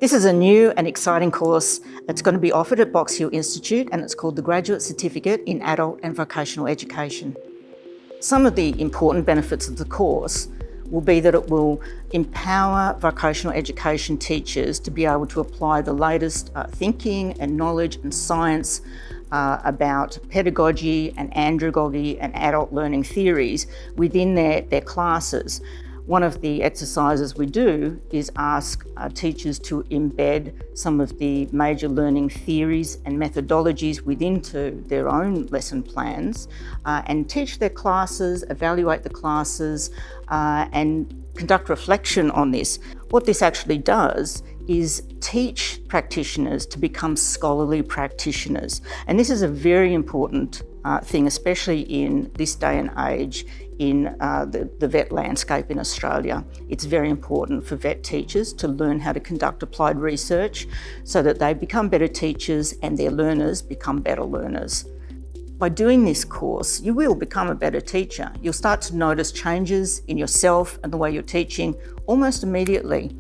This is a new and exciting course that's going to be offered at Box Hill Institute, and it's called the Graduate Certificate in Adult and Vocational Education. Some of the important benefits of the course will be that it will empower vocational education teachers to be able to apply the latest thinking and knowledge and science about pedagogy and andragogy and adult learning theories within their classes. One of the exercises we do is ask teachers to embed some of the major learning theories and methodologies within their own lesson plans and teach their classes, evaluate the classes and conduct reflection on this. What this actually does is teach practitioners to become scholarly practitioners. And this is a very important thing, especially in this day and age in the vet landscape in Australia. It's very important for vet teachers to learn how to conduct applied research so that they become better teachers and their learners become better learners. By doing this course, you will become a better teacher. You'll start to notice changes in yourself and the way you're teaching almost immediately.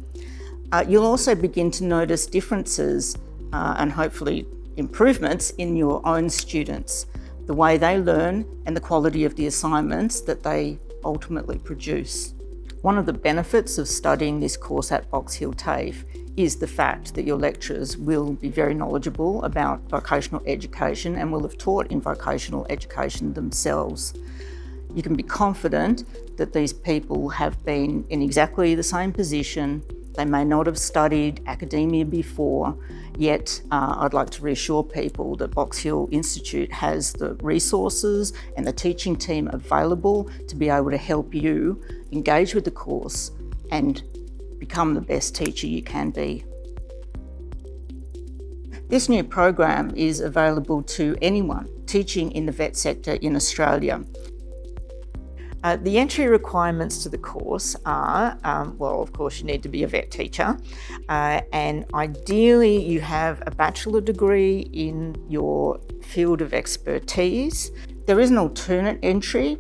You'll also begin to notice differences and hopefully improvements in your own students, the way they learn and the quality of the assignments that they ultimately produce. One of the benefits of studying this course at Box Hill TAFE is the fact that your lecturers will be very knowledgeable about vocational education and will have taught in vocational education themselves. You can be confident that these people have been in exactly the same position. They may not have studied academia before, yet I'd like to reassure people that Box Hill Institute has the resources and the teaching team available to be able to help you engage with the course and become the best teacher you can be. This new program is available to anyone teaching in the vet sector in Australia. The entry requirements to the course are, well, of course, you need to be a vet teacher, and ideally you have a bachelor degree in your field of expertise. There is an alternate entry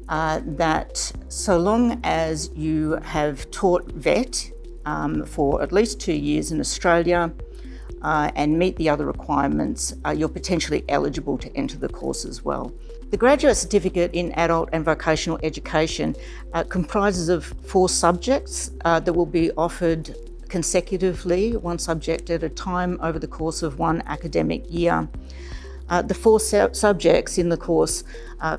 that so long as you have taught vet for at least 2 years in Australia and meet the other requirements, you're potentially eligible to enter the course as well. The Graduate Certificate in Adult and Vocational Education comprises of 4 subjects that will be offered consecutively, one subject at a time over the course of one academic year. The 4 subjects in the course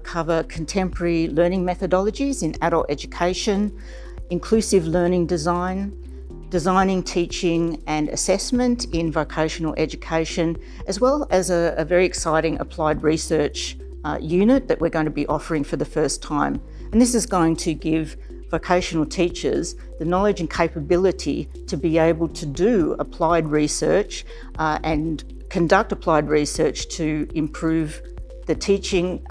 cover contemporary learning methodologies in adult education, inclusive learning design, designing, teaching and assessment in vocational education, as well as a very exciting applied research unit that we're going to be offering for the first time. And this is going to give vocational teachers the knowledge and capability to be able to do applied research and conduct applied research to improve their teaching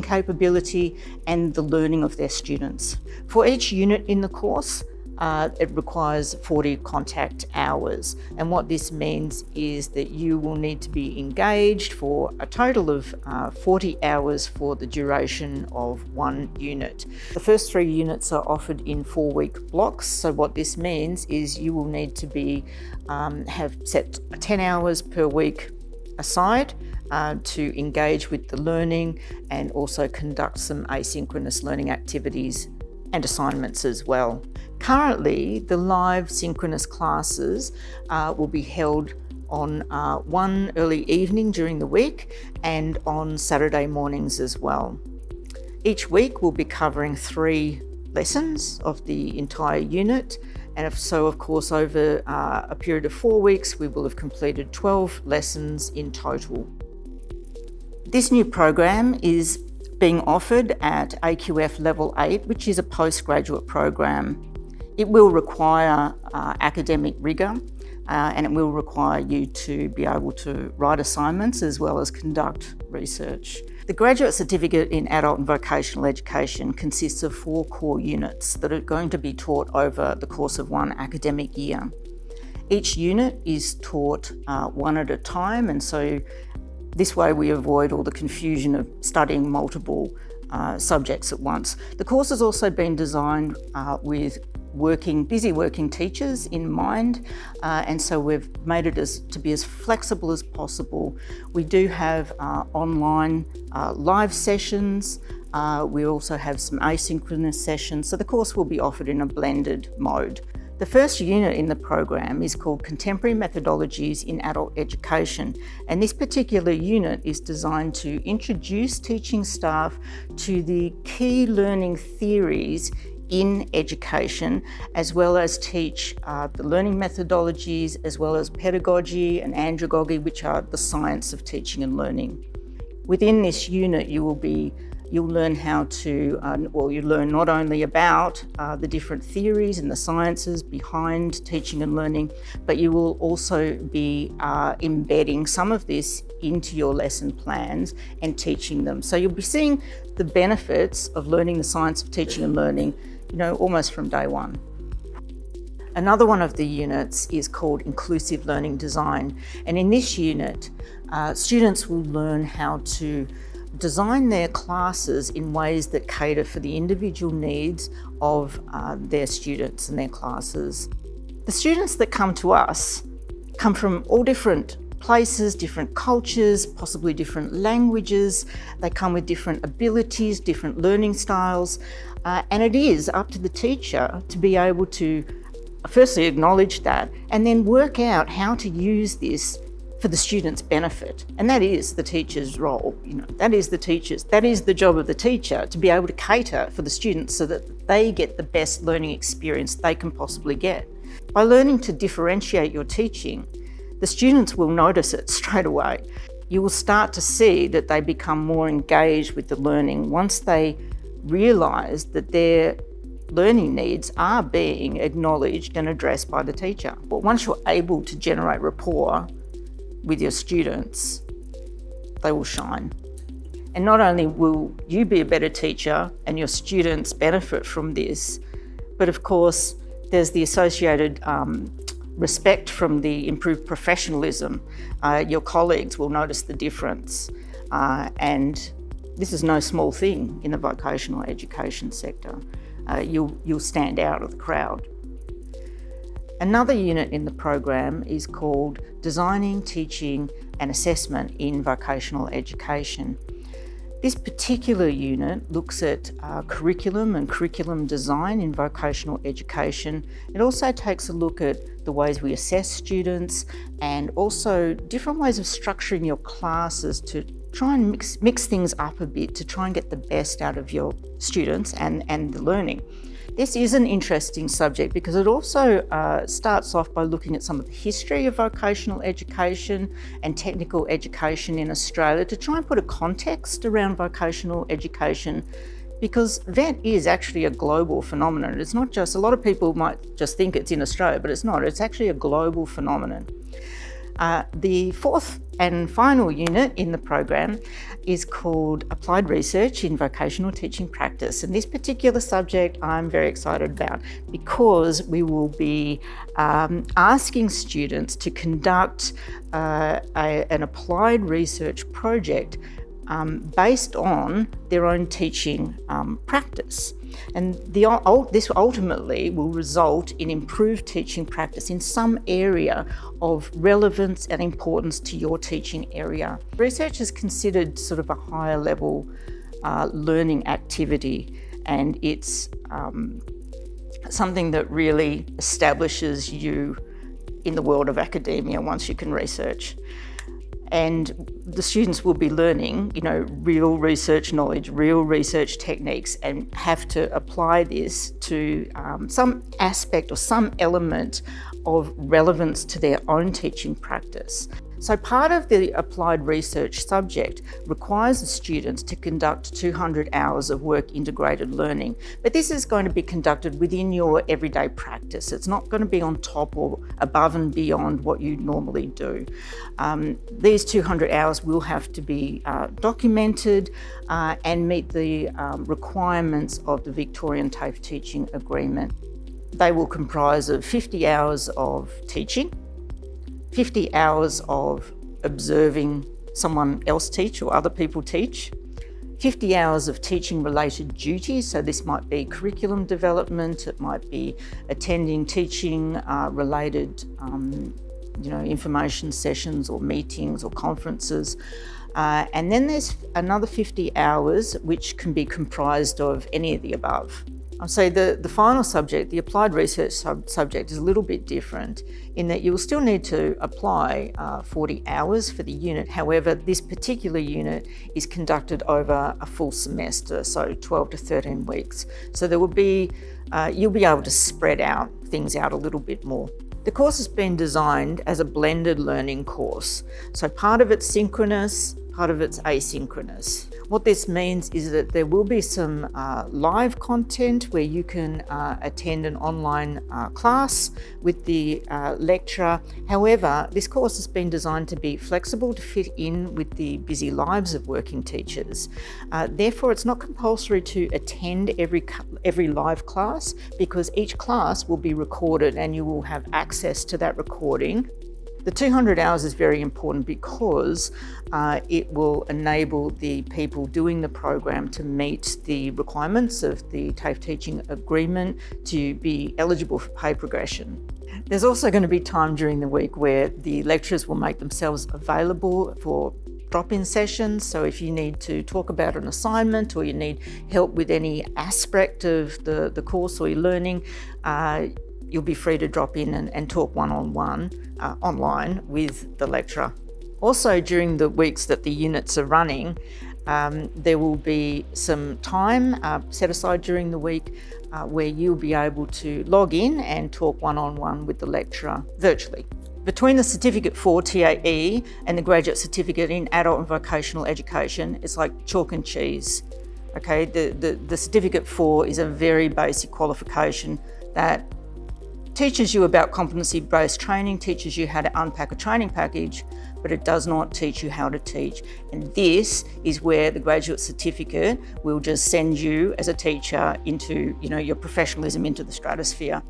capability and the learning of their students. For each unit in the course, it requires 40 contact hours. And what this means is that you will need to be engaged for a total of 40 hours for the duration of one unit. The first 3 units are offered in 4-week blocks. So what this means is you will need to be have set 10 hours per week aside to engage with the learning and also conduct some asynchronous learning activities and assignments as well. Currently, the live synchronous classes will be held on one early evening during the week and on Saturday mornings as well. Each week we'll be covering 3 lessons of the entire unit, and of course over a period of 4 weeks we will have completed 12 lessons in total. This new program is being offered at AQF Level 8, which is a postgraduate program. It will require academic rigor and it will require you to be able to write assignments as well as conduct research. The Graduate Certificate in Adult and Vocational Education consists of 4 core units that are going to be taught over the course of one academic year. Each unit is taught one at a time, and so this way we avoid all the confusion of studying multiple subjects at once. The course has also been designed with busy working teachers in mind, and so we've made it to be as flexible as possible. We do have online live sessions. We also have some asynchronous sessions, so the course will be offered in a blended mode. The first unit in the program is called Contemporary Methodologies in Adult Education, and this particular unit is designed to introduce teaching staff to the key learning theories in education, as well as teach the learning methodologies, as well as pedagogy and andragogy, which are the science of teaching and learning. Within this unit, you'll learn how to, you learn not only about the different theories and the sciences behind teaching and learning, but you will also be embedding some of this into your lesson plans and teaching them. So you'll be seeing the benefits of learning the science of teaching and learning, almost from day one. Another one of the units is called Inclusive Learning Design. And in this unit, students will learn how to design their classes in ways that cater for the individual needs of their students and their classes. The students that come to us come from all different places, different cultures, possibly different languages. They come with different abilities, different learning styles, and it is up to the teacher to be able to firstly acknowledge that and then work out how to use this for the student's benefit. And that is the teacher's role. That is the job of the teacher, to be able to cater for the students so that they get the best learning experience they can possibly get. By learning to differentiate your teaching, the students will notice it straight away. You will start to see that they become more engaged with the learning once they realise that their learning needs are being acknowledged and addressed by the teacher. But once you're able to generate rapport with your students, they will shine. And not only will you be a better teacher and your students benefit from this, but of course there's the associated respect from the improved professionalism. Your colleagues will notice the difference, and this is no small thing in the vocational education sector. You'll stand out of the crowd. Another unit in the program is called Designing, Teaching and Assessment in Vocational Education. This particular unit looks at curriculum and curriculum design in vocational education. It also takes a look at the ways we assess students and also different ways of structuring your classes to try and mix things up a bit to try and get the best out of your students and the learning. This is an interesting subject because it also starts off by looking at some of the history of vocational education and technical education in Australia to try and put a context around vocational education, because VET is actually a global phenomenon. It's not just, a lot of people might just think it's in Australia, but it's not. It's actually a global phenomenon. The fourth and final unit in the program is called Applied Research in Vocational Teaching Practice. And this particular subject I'm very excited about because we will be asking students to conduct an applied research project based on their own teaching practice. And this ultimately will result in improved teaching practice in some area of relevance and importance to your teaching area. Research is considered sort of a higher level learning activity, and it's something that really establishes you in the world of academia once you can research. And the students will be learning, real research knowledge, real research techniques, and have to apply this to some aspect or some element of relevance to their own teaching practice. So part of the applied research subject requires the students to conduct 200 hours of work integrated learning, but this is going to be conducted within your everyday practice. It's not going to be on top or above and beyond what you normally do. These 200 hours will have to be documented and meet the requirements of the Victorian TAFE Teaching Agreement. They will comprise of 50 hours of teaching, 50 hours of observing someone else teach or other people teach, 50 hours of teaching related duties. So this might be curriculum development, it might be attending teaching related information sessions or meetings or conferences. And then there's another 50 hours which can be comprised of any of the above. So the final subject, the applied research subject, is a little bit different in that you will still need to apply 40 hours for the unit. However, this particular unit is conducted over a full semester, so 12 to 13 weeks. So there will be, you'll be able to spread things out a little bit more. The course has been designed as a blended learning course. So part of it's synchronous, part of it's asynchronous. What this means is that there will be some live content where you can attend an online class with the lecturer. However, this course has been designed to be flexible to fit in with the busy lives of working teachers. Therefore, it's not compulsory to attend every live class, because each class will be recorded and you will have access to that recording. The 200 hours is very important because it will enable the people doing the program to meet the requirements of the TAFE teaching agreement to be eligible for pay progression. There's also going to be time during the week where the lecturers will make themselves available for drop-in sessions. So if you need to talk about an assignment or you need help with any aspect of the course or your learning, you'll be free to drop in and talk one-on-one online with the lecturer. Also, during the weeks that the units are running, there will be some time set aside during the week where you'll be able to log in and talk one-on-one with the lecturer virtually. Between the Certificate 4 TAE and the Graduate Certificate in Adult and Vocational Education, it's like chalk and cheese. Okay, the Certificate 4 is a very basic qualification that teaches you about competency-based training, teaches you how to unpack a training package, but it does not teach you how to teach. And this is where the graduate certificate will just send you as a teacher into, your professionalism into the stratosphere.